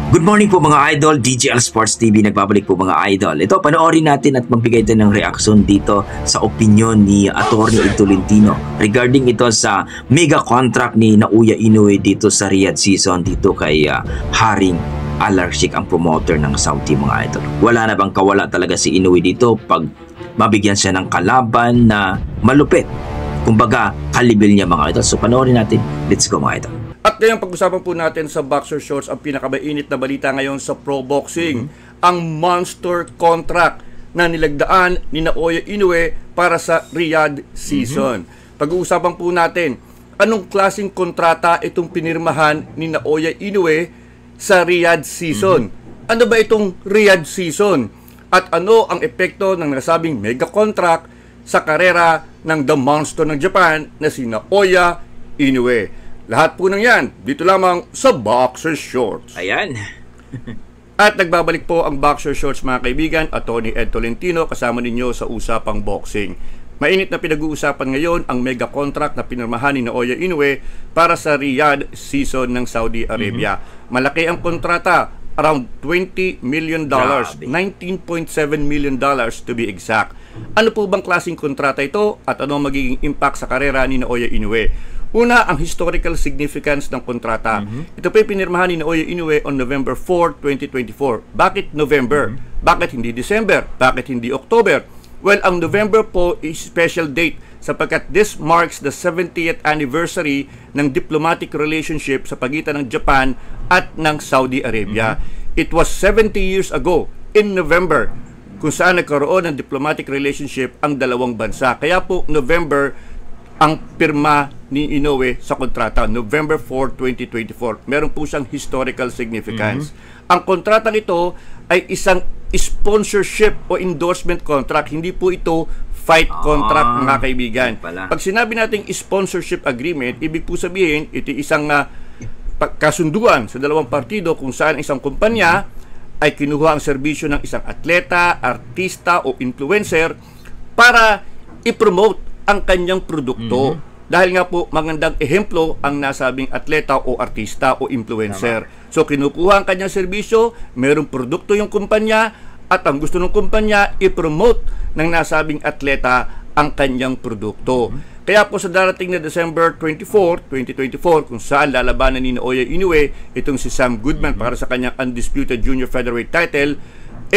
Good morning po mga idol, DJL Sports TV nagbabalik po mga idol. Ito, panoorin natin at magbigay tayo ng reaksyon dito sa opinion ni Attorney Ed Tolentino regarding ito sa mega contract ni Naoya Inoue dito sa Riyadh season dito kay Haring Al-Rashid, ang promoter ng Saudi mga idol. Wala na bang kawala talaga si Inoue dito pag mabigyan siya ng kalaban na malupit? Kumbaga, kalibil niya mga idol. So panoorin natin. Let's go mga idol. At ngayon pag-usapan po natin sa Boxer Shorts ang pinakamainit na balita ngayon sa pro boxing, ang monster contract na nilagdaan ni Naoya Inoue para sa Riyadh season. Pag-uusapan po natin anong klaseng kontrata itong pinirmahan ni Naoya Inoue sa Riyadh season. Ano ba itong Riyadh season? At ano ang epekto ng nasabing mega contract sa karera ng The Monster ng Japan na si Naoya Inoue? Lahat po ng yan, dito lamang sa Boxer Shorts. Ayan. At nagbabalik po ang Boxer Shorts mga kaibigan, Attorney Ed Tolentino kasama ninyo sa Usapang Boxing. Mainit na pinag-uusapan ngayon ang mega contract na pinirmahan ni Naoya Inoue para sa Riyadh season ng Saudi Arabia. Malaki ang kontrata, around $20 million, $19.7 million to be exact. Ano po bang klaseng kontrata ito at ano magiging impact sa karera ni Naoya Inoue? Una, ang historical significance ng kontrata. Ito po ay pinirmahan ni Naoya Inoue on November 4, 2024. Bakit November? Bakit hindi December? Bakit hindi October? Well, ang November po is special date sapagkat this marks the 70th anniversary ng diplomatic relationship sa pagitan ng Japan at ng Saudi Arabia. It was 70 years ago in November kung saan nagkaroon ng diplomatic relationship ang dalawang bansa. Kaya po November ang pirma ni Inoue sa kontrata, November 4, 2024. Meron po siyang historical significance. Ang kontratang ito ay isang sponsorship o endorsement contract. Hindi po ito fight contract mga kaibigan. Pag sinabi nating sponsorship agreement, ibig po sabihin, ito isang kasunduan sa dalawang partido kung saan isang kumpanya ay kinuha ang serbisyo ng isang atleta, artista o influencer para i-promote ang kanyang produkto. Dahil nga po magandang ehemplo ang nasabing atleta o artista o influencer. So kinukuha ang kanyang serbisyo, mayroong produkto yung kumpanya at ang gusto ng kumpanya i-promote ng nasabing atleta ang kanyang produkto. Kaya po sa darating na December 24, 2024 kung saan lalabanan ni Naoya Inoue itong si Sam Goodman para sa kanyang undisputed junior featherweight title,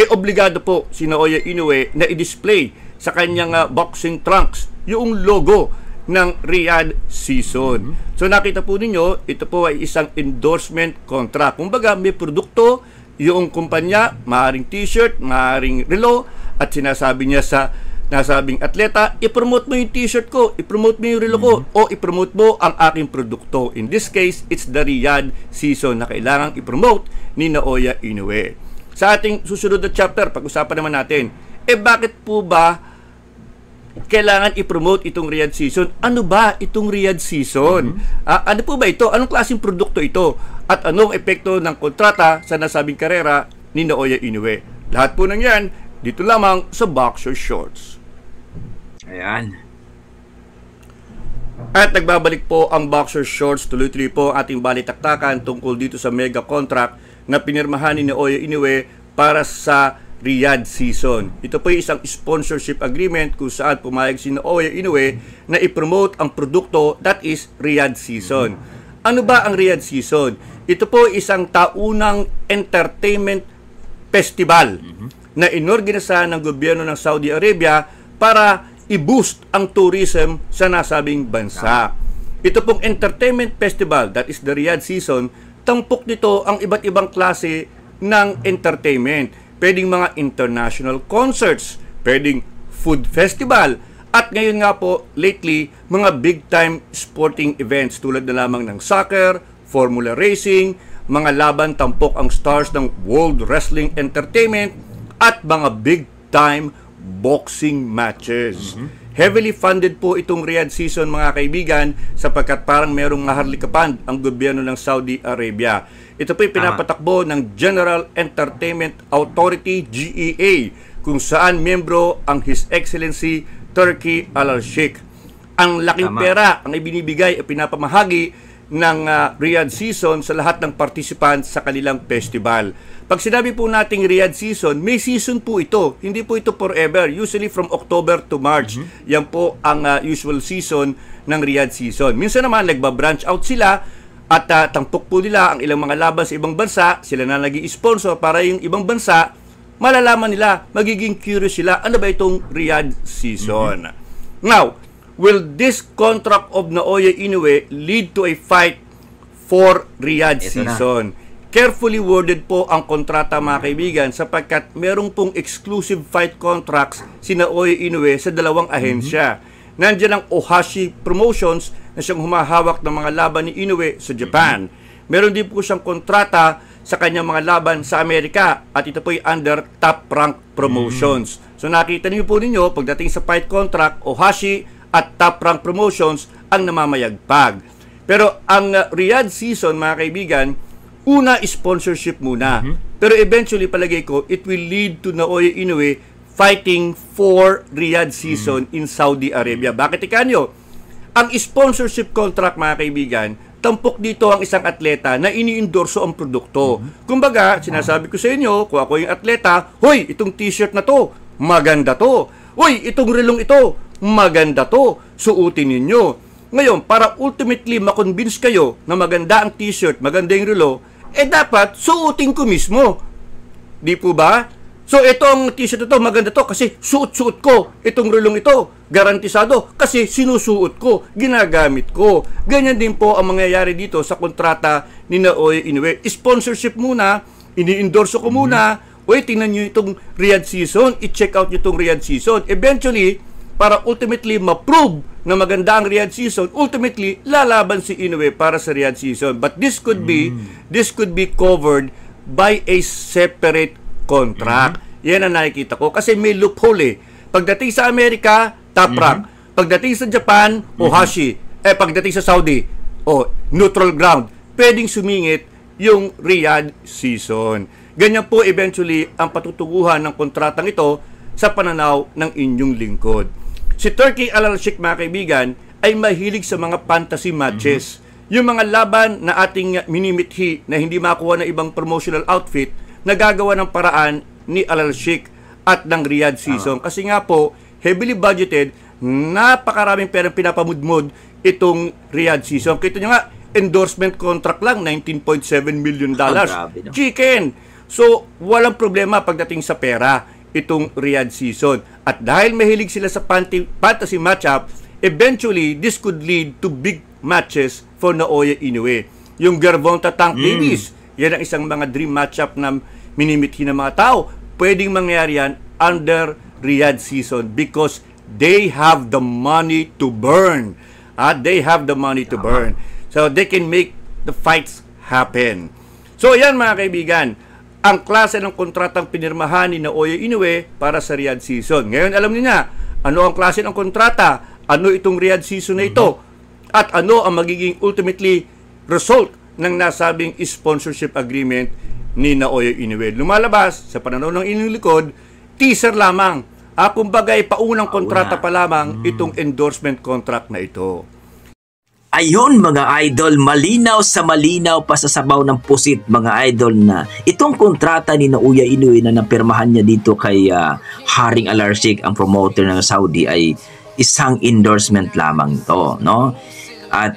obligado po si Naoya Inoue na i-display sa kanyang boxing trunks yung logo ng Riyadh season. So nakita po ninyo, ito po ay isang endorsement contract. Kumbaga may produkto yung kumpanya, maaaring t-shirt, maaaring relo, at sinasabi niya sa nasabing atleta, i-promote mo yung t-shirt ko, i-promote mo yung relo ko, o i-promote mo ang aking produkto. In this case, it's the Riyadh season na kailangang i-promote ni Naoya Inoue. Sa ating susunod na chapter, pag-usapan naman natin, bakit po ba kailangan i-promote itong Riyadh season? Ano ba itong Riyadh season? Ano po ba ito? Anong klaseng produkto ito? At anong epekto ng kontrata sa nasabing karera ni Naoya Inoue? Lahat po ng yan, dito lamang sa Boxer Shorts. Ayan. At nagbabalik po ang Boxer Shorts. Tuloy-tuloy po ang ating balitaktakan tungkol dito sa mega contract na pinirmahan ni Naoya Inoue para sa Riyadh season. Ito po ay isang sponsorship agreement kung saan pumayag si Naoya Inoue na i-promote ang produkto, that is Riyadh season. Ano ba ang Riyadh season? Ito po ay isang taunang entertainment festival na inorganisa ng gobyerno ng Saudi Arabia para i-boost ang tourism sa nasabing bansa. Ito pong entertainment festival, that is the Riyadh season, tampok nito ang iba't ibang klase ng entertainment. Pwedeng mga international concerts, pwedeng food festival, at ngayon nga po, lately, mga big-time sporting events tulad na lamang ng soccer, formula racing, mga laban tampok ang stars ng World Wrestling Entertainment, at mga big-time boxing matches. Heavily funded po itong Riyadh season mga kaibigan sapagkat parang merong maharlikapan ang gobyerno ng Saudi Arabia. Ito po ay pinapatakbo ng General Entertainment Authority, GEA, kung saan miyembro ang His Excellency Turki Al-Sheikh. Ang laking pera ang ibinibigay at pinapamahagi ng Riyadh season sa lahat ng participants sa kanilang festival. Pag sinabi po nating Riyadh season, may season po ito. Hindi po ito forever. Usually from October to March. Yan po ang usual season ng Riyadh season. Minsan naman nagba-branch out sila at tampok po nila ang ilang mga laban sa ibang bansa. Sila na nag-i-sponsor para yung ibang bansa, malalaman nila, magiging curious sila, ano ba itong Riyadh season? Now, will this contract of Naoya Inoue lead to a fight for Riyadh season? Carefully worded po ang kontrata, mga kaibigan, sapagkat merong pong exclusive fight contracts si Naoya Inoue sa dalawang ahensya. Nandiyan ang Ohashi Promotions na siyang humahawak ng mga laban ni Inoue sa Japan. Meron din po siyang kontrata sa kanyang mga laban sa Amerika at ito po ay under Top Rank Promotions. So nakita niyo po ninyo, pagdating sa fight contract, Ohashi at Top Rank Promotions ang namamayagpag. Pero ang Riyadh season, mga kaibigan, una sponsorship muna. Pero eventually, palagay ko, it will lead to Naoya Inoue fighting for Riyadh season in Saudi Arabia. Bakit ikanyo? Ang sponsorship contract, mga kaibigan, tampok dito ang isang atleta na ini-endorso ang produkto. Kumbaga, sinasabi ko sa inyo, kung ako yung atleta, hoy, itong t-shirt na to, maganda to. Hoy, itong relong ito, maganda to. Suotin ninyo. Ngayon, para ultimately makonvince kayo na maganda ang t-shirt, maganda yung relo, dapat suotin ko mismo. Di po ba? So, itong t-shirt ito, maganda to kasi suot-suot ko. Itong relong ito, garantisado kasi sinusuot ko, ginagamit ko. Ganyan din po ang mangyayari dito sa kontrata ni Naoya Inoue. Sponsorship muna, ini-endorso ko muna. Uy, tingnan nyo itong Riyadh season, i-check out nyo itong Riyadh season. Eventually, para ultimately ma-prove na maganda ang Riyadh season, ultimately lalaban si Inoue para sa Riyadh season. But this could be covered by a separate contract. Yan ang nakikita ko kasi may loophole. Pagdating sa Amerika, Top Rank. Pagdating sa Japan, Ohashi. Pagdating sa Saudi, neutral ground. Pwedeng sumingit yung Riyadh season. Ganyan po eventually ang patutuguhan ng kontratang ito sa pananaw ng inyong lingkod. Si Turki Al-Sheikh, mga kaibigan, ay mahilig sa mga fantasy matches. Yung mga laban na ating minimithi na hindi makuha ng ibang promotional outfit, nagagawa ng paraan ni Al-Sheikh at ng Riyadh season. Kasi nga po, heavily budgeted, napakaraming perang pinapamudmod itong Riyadh season. Kita nyo nga, endorsement contract lang, $19.7 million. Chicken! So, walang problema pagdating sa pera itong Riyadh season. At dahil mahilig sila sa fantasy matchup, eventually, this could lead to big matches for Naoya Inoue. Yung Gervonta Tank Davis, yan ang isang mga dream matchup na minimithi ng mga tao. Pwedeng mangyari yan under Riyadh season because they have the money to burn. They have the money to burn. So, they can make the fights happen. So, yan mga kaibigan, ang klase ng kontratang pinirmahan ni Naoya Inoue para sa Riyadh season. Ngayon, alam niyo na, ano ang klase ng kontrata, ano itong Riyadh season na ito, at ano ang magiging ultimately result ng nasabing sponsorship agreement ni Naoya Inoue. Lumalabas sa pananaw ng inyong likod, teaser lamang. Kumbaga, paunang kontrata pa lamang itong endorsement contract na ito. Ayon mga idol, malinaw sa malinaw pa sa sabaw ng pusit mga idol na itong kontrata ni Naoya Inoue na napirmahan niya dito kay Haring Al-Sheikh, ang promoter ng Saudi, ay isang endorsement lamang to, no? At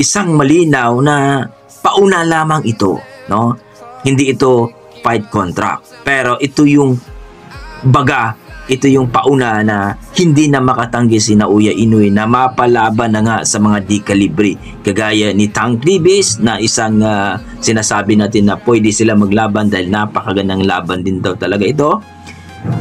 isang malinaw na pauna lamang ito, no? Hindi ito fight contract, pero ito yung ito yung pauna na hindi na makatanggi si Naoya Inoue na mapalaban na nga sa mga di-kalibre. Kagaya ni Tank Davis na isang sinasabi natin na pwede sila maglaban dahil napakagandang laban din daw talaga ito.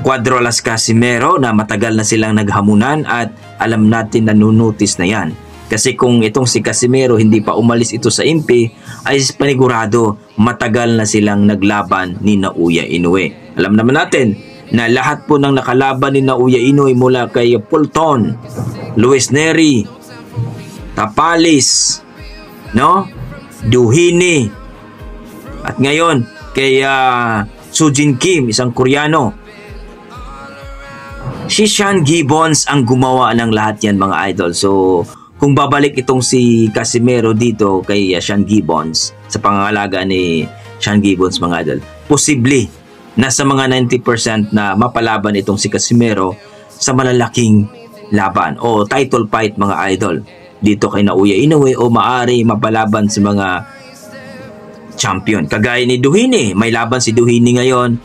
Cuadrolas Casimero na matagal na silang naghamunan at alam natin na nunotice na yan. Kasi kung itong si Casimero hindi pa umalis ito sa INPE, ay panigurado matagal na silang naglaban ni Naoya Inoue. Alam naman natin na lahat po ng nakalaban ni Naoya Inoue mula kay Fulton, Luis Neri, Tapalis, no? Duhini, at ngayon kay Sujin Kim, isang Koreano. Si Sean Gibbons ang gumawa ng lahat yan mga idol. So, kung babalik itong si Casimero dito kay Sean Gibbons, sa pangangalaga ni Sean Gibbons mga idol, posible nasa mga 90% na mapalaban itong si Casimero sa malalaking laban o title fight mga idol dito kay Naoya Inoue, o maari mapalaban sa mga champion. Kagaya ni Duhini, may laban si Duhini ngayon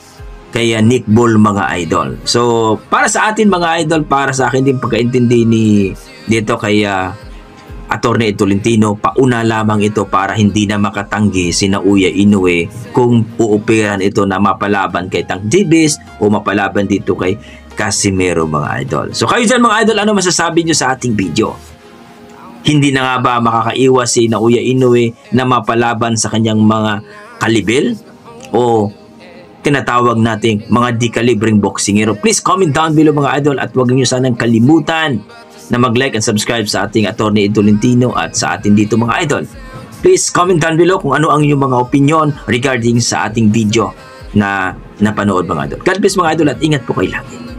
kay Nick Bull mga idol. So para sa atin mga idol, para sa akin din pagkaintindi ni dito kay Attorney Tolentino, pauna lamang ito para hindi na makatanggi si Naoya Inoue kung uupiran ito na mapalaban kay Tank Davis o mapalaban dito kay Casimero mga idol. So kayo dyan mga idol, ano masasabi nyo sa ating video? Hindi na nga ba makakaiwas si Naoya Inoue na mapalaban sa kanyang mga kalibil o tinatawag nating mga di-kalibring boxingero? Please comment down below mga idol, at huwag nyo sanang kalimutan na mag-like and subscribe sa ating Attorney Tolentino at sa atin dito mga idol. Please comment down below kung ano ang inyong mga opinion regarding sa ating video na napanood mga idol. God bless mga idol, at ingat po kayo lagi.